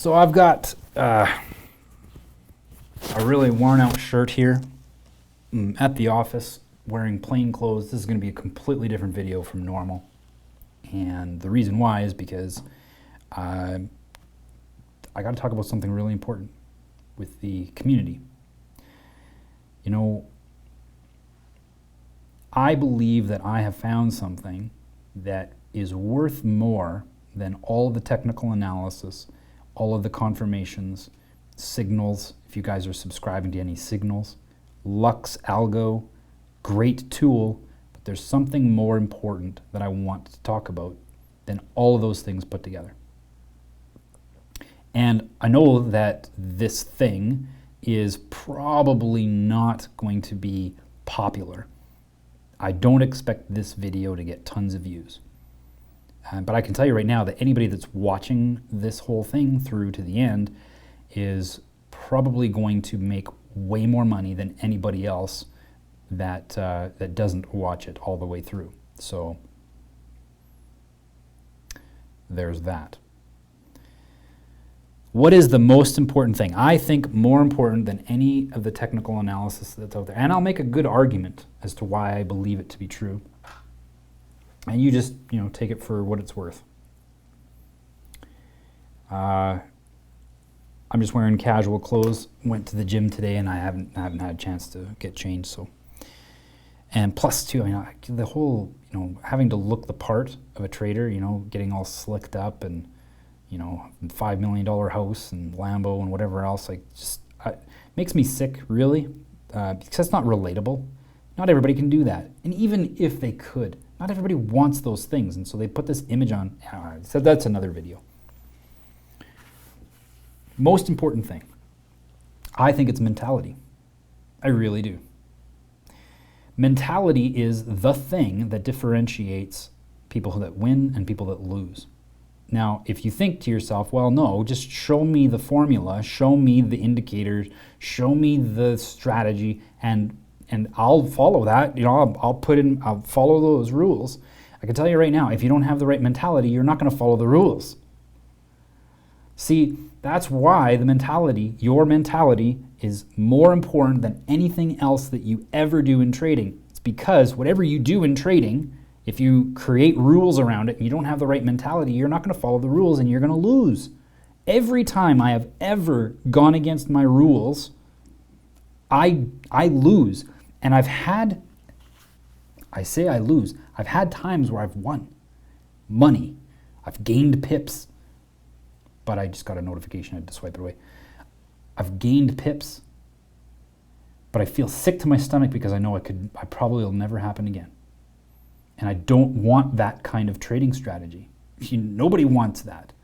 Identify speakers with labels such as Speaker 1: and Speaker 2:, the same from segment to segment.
Speaker 1: So I've got a really worn out shirt here. I'm at the office wearing plain clothes. This is going to be a completely different video from normal. And the reason why is because I got to talk about something really important with the community. You know, I believe that I have found something that is worth more than all of the technical analysis, all of the confirmations, signals, if you guys are subscribing to any signals, Lux Algo, great tool, but there's something more important that I want to talk about than all of those things put together. And I know that this thing is probably not going to be popular. I don't expect this video to get tons of views. But I can tell you right now that anybody that's watching this whole thing through to the end is probably going to make way more money than anybody else that that doesn't watch it all the way through. So there's that. What is the most important thing? I think more important than any of the technical analysis that's out there. And I'll make a good argument as to why I believe it to be true. And you just, take it for what it's worth. I'm just wearing casual clothes. Went to the gym today, and I haven't had a chance to get changed. So, and plus too, the whole, having to look the part of a trader. Getting all slicked up and, $5 million house and Lambo and whatever else. Makes me sick, really, because it's not relatable. Not everybody can do that, and even if they could, not everybody wants those things, and so they put this image on. So that's another video. Most important thing, I think it's mentality. I really do. Mentality is the thing that differentiates people that win and people that lose. Now, if you think to yourself, well, no, just show me the formula, show me the indicators, show me the strategy, and I'll follow that. I'll follow those rules. I can tell you right now, if you don't have the right mentality, you're not going to follow the rules. See, that's why your mentality is more important than anything else that you ever do in trading. It's because whatever you do in trading, if you create rules around it and you don't have the right mentality, you're not going to follow the rules and you're going to lose. Every time I have ever gone against my rules, I lose. And I've had times where I've won money. I've gained pips. But I just got a notification, I had to swipe it away. I've gained pips, but I feel sick to my stomach because I know I probably will never happen again. And I don't want that kind of trading strategy. Nobody wants that.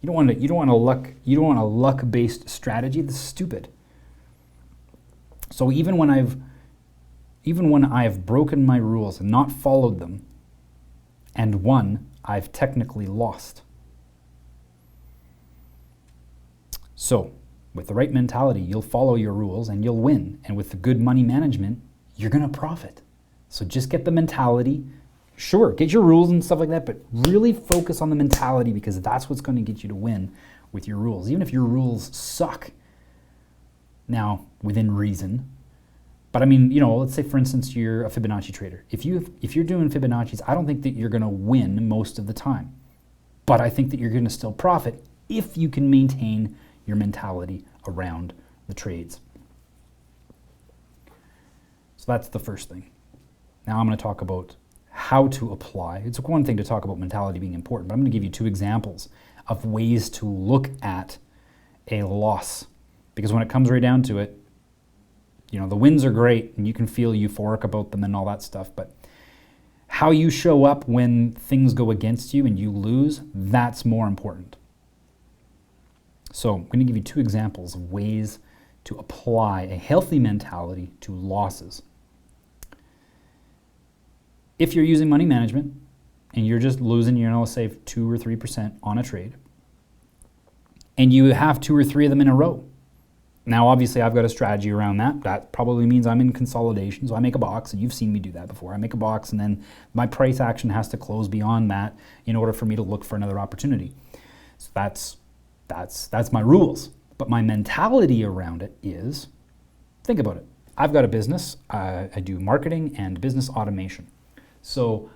Speaker 1: You don't want a luck-based strategy. That's stupid. So even when I've broken my rules and not followed them and won, I've technically lost. So, with the right mentality, you'll follow your rules and you'll win. And with the good money management, you're going to profit. So just get the mentality. Sure, get your rules and stuff like that, but really focus on the mentality because that's what's going to get you to win with your rules. Even if your rules suck, now, within reason. But let's say, for instance, you're a Fibonacci trader. If you're doing Fibonacci's, I don't think that you're going to win most of the time. But I think that you're going to still profit if you can maintain your mentality around the trades. So that's the first thing. Now I'm going to talk about how to apply. It's one thing to talk about mentality being important, but I'm going to give you two examples of ways to look at a loss. Because when it comes right down to it, the wins are great and you can feel euphoric about them and all that stuff, but how you show up when things go against you and you lose, that's more important. So I'm going to give you two examples of ways to apply a healthy mentality to losses. If you're using money management and you're just losing, say 2 or 3% on a trade, and you have 2 or 3 of them in a row. Now, obviously, I've got a strategy around that. That probably means I'm in consolidation, so I make a box, and you've seen me do that before. I make a box, and then my price action has to close beyond that in order for me to look for another opportunity. So that's That's my rules. But my mentality around it is, think about it. I've got a business. I do marketing and business automation. So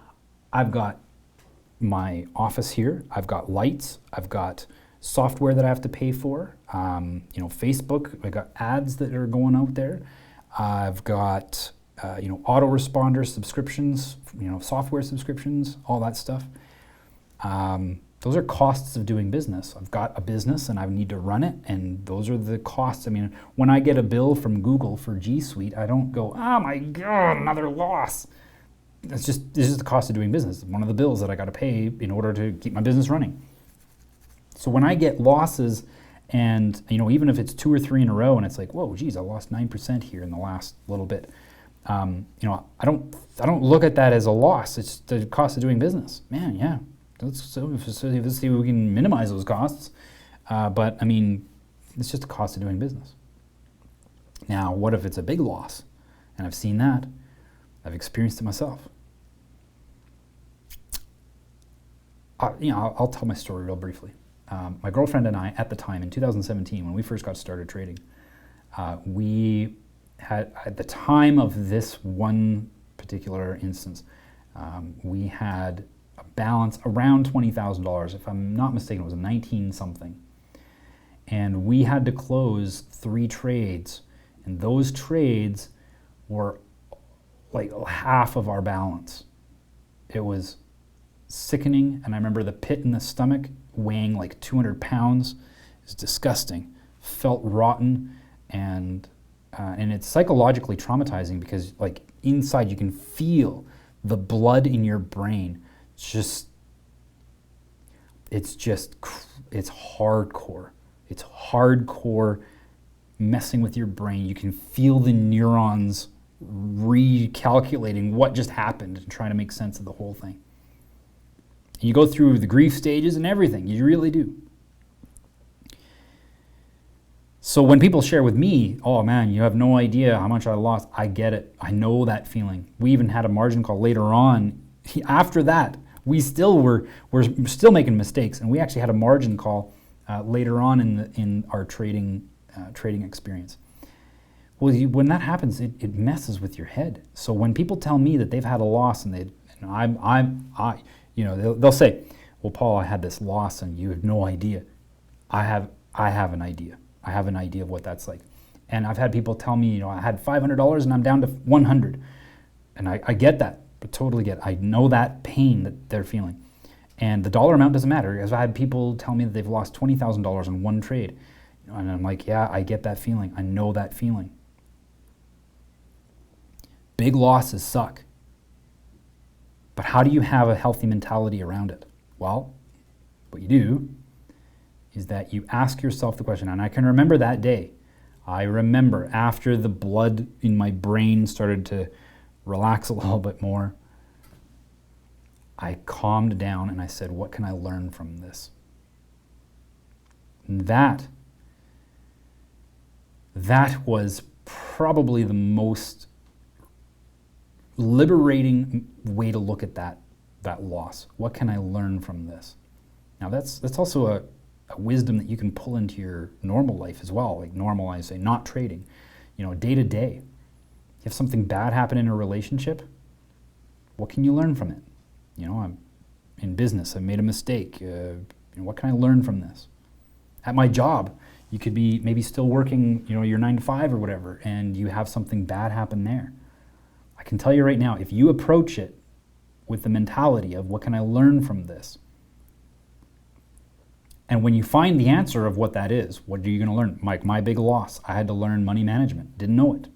Speaker 1: I've got my office here. I've got lights. I've got software that I have to pay for. Facebook. I got ads that are going out there. I've got autoresponder subscriptions. Software subscriptions. All that stuff. Those are costs of doing business. I've got a business and I need to run it, and those are the costs. I mean, when I get a bill from Google for G Suite, I don't go, oh my God, another loss. It's just the cost of doing business. One of the bills that I got to pay in order to keep my business running. So when I get losses, and even if it's 2 or 3 in a row, and it's like, whoa, geez, I lost 9% here in the last little bit. I don't look at that as a loss. It's the cost of doing business. Man, yeah. Let's see if we can minimize those costs. But I mean, it's just the cost of doing business. Now, what if it's a big loss? And I've seen that. I've experienced it myself. I'll tell my story real briefly. My girlfriend and I, at the time in 2017, when we first got started trading, we had, at the time of this one particular instance, we had a balance around $20,000. If I'm not mistaken, it was 19 something. And we had to close 3 trades, and those trades were like half of our balance. It was sickening, and I remember the pit in the stomach weighing like 200 pounds. It's disgusting. Felt rotten, and it's psychologically traumatizing because like inside you can feel the blood in your brain. It's hardcore. It's hardcore messing with your brain. You can feel the neurons recalculating what just happened and trying to make sense of the whole thing. You go through the grief stages and everything. You really do. So when people share with me, oh man, you have no idea how much I lost, I get it. I know that feeling. We even had a margin call later on. After that, we're still making mistakes, and we actually had a margin call later on in our trading experience. Well, when that happens, it messes with your head. So when people tell me that they've had a loss, and they'll say, well, Paul, I had this loss, and you have no idea. I have an idea. I have an idea of what that's like. And I've had people tell me, I had $500 and I'm down to 100. And I get that, but totally get it. I know that pain that they're feeling. And the dollar amount doesn't matter, because I had people tell me that they've lost $20,000 in one trade. And I'm like, yeah, I get that feeling. I know that feeling. Big losses suck. But how do you have a healthy mentality around it? Well, what you do is that you ask yourself the question, and I can remember that day. I remember after the blood in my brain started to relax a little bit more, I calmed down and I said, what can I learn from this? And that was probably the most liberating way to look at that loss. What can I learn from this? Now that's also a wisdom that you can pull into your normal life as well. Like normal, I say, not trading. Day to day. If something bad happened in a relationship, what can you learn from it? I'm in business. I made a mistake. What can I learn from this? At my job, you could be maybe still working, your 9 to 5 or whatever, and you have something bad happen there. I can tell you right now, if you approach it with the mentality of what can I learn from this? And when you find the answer of what that is, what are you going to learn? My big loss, I had to learn money management. Didn't know it.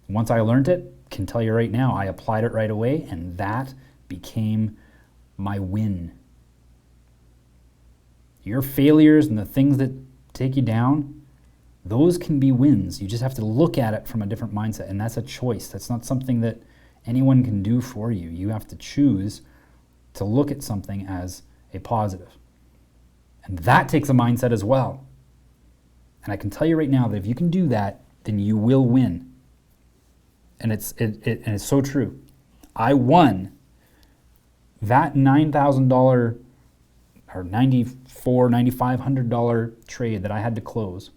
Speaker 1: Once I learned it, can tell you right now, I applied it right away, and that became my win. Your failures and the things that take you down, those can be wins. You just have to look at it from a different mindset, and that's a choice. That's not something that anyone can do for you. You have to choose to look at something as a positive. And that takes a mindset as well. And I can tell you right now that if you can do that, then you will win. And it's so true. I won that $9,000, or or $9,400, $9,500 trade that I had to close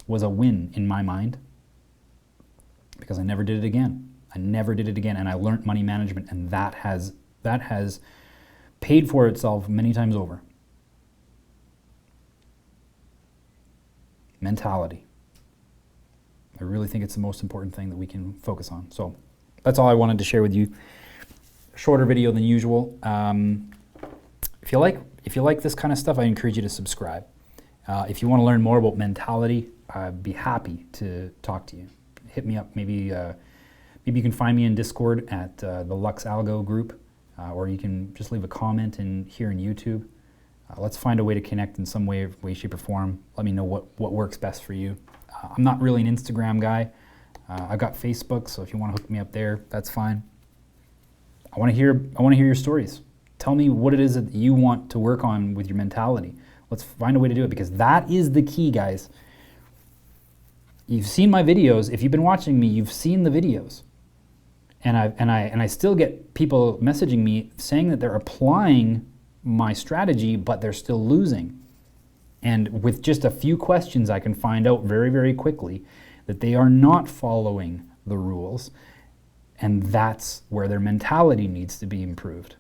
Speaker 1: was a win in my mind because I never did it again. I never did it again, and I learned money management, and that has paid for itself many times over. Mentality. I really think it's the most important thing that we can focus on. So that's all I wanted to share with you. Shorter video than usual. If you like this kind of stuff, I encourage you to subscribe. If you want to learn more about mentality, I'd be happy to talk to you. Hit me up. Maybe you can find me in Discord at the Lux Algo group, or you can just leave a comment here in YouTube. Let's find a way to connect in some way, shape, or form. Let me know what works best for you. I'm not really an Instagram guy. I've got Facebook, so if you want to hook me up there, that's fine. I want to hear your stories. Tell me what it is that you want to work on with your mentality. Let's find a way to do it, because that is the key, guys. You've seen my videos. If you've been watching me, you've seen the videos. And I still get people messaging me saying that they're applying my strategy, but they're still losing. And with just a few questions, I can find out very, very quickly that they are not following the rules. And that's where their mentality needs to be improved.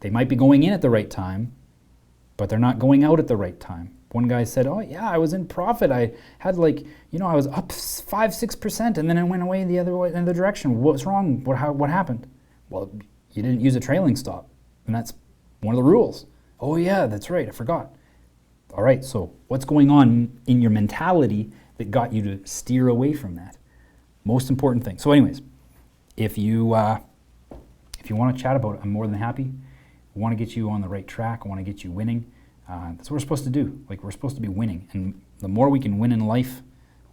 Speaker 1: They might be going in at the right time, but they're not going out at the right time. One guy said, oh yeah, I was in profit. I had I was up 5-6%, and then it went away in the other direction. What's wrong? What happened? Well, you didn't use a trailing stop, and that's one of the rules. Oh yeah, that's right, I forgot. All right, so what's going on in your mentality that got you to steer away from that? Most important thing. So anyways, if you want to chat about it, I'm more than happy. I want to get you on the right track. I want to get you winning. That's what we're supposed to do. We're supposed to be winning. And the more we can win in life,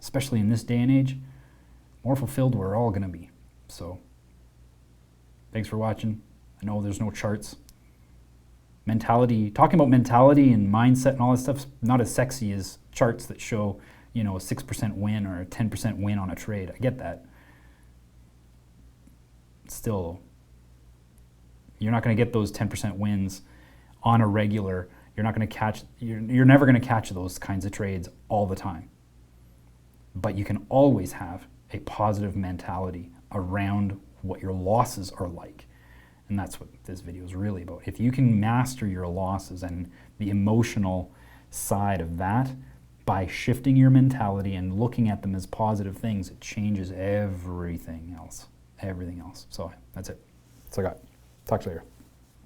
Speaker 1: especially in this day and age, more fulfilled we're all going to be. So thanks for watching. I know there's no charts. Mentality, talking about mentality and mindset and all that stuff's not as sexy as charts that show, a 6% win or a 10% win on a trade. I get that. Still, you're not going to get those 10% wins on a regular. You're not going to catch, you're never going to catch those kinds of trades all the time. But you can always have a positive mentality around what your losses are like. And that's what this video is really about. If you can master your losses and the emotional side of that by shifting your mentality and looking at them as positive things, it changes everything else. Everything else. So that's it. That's all I got. Talk to you later.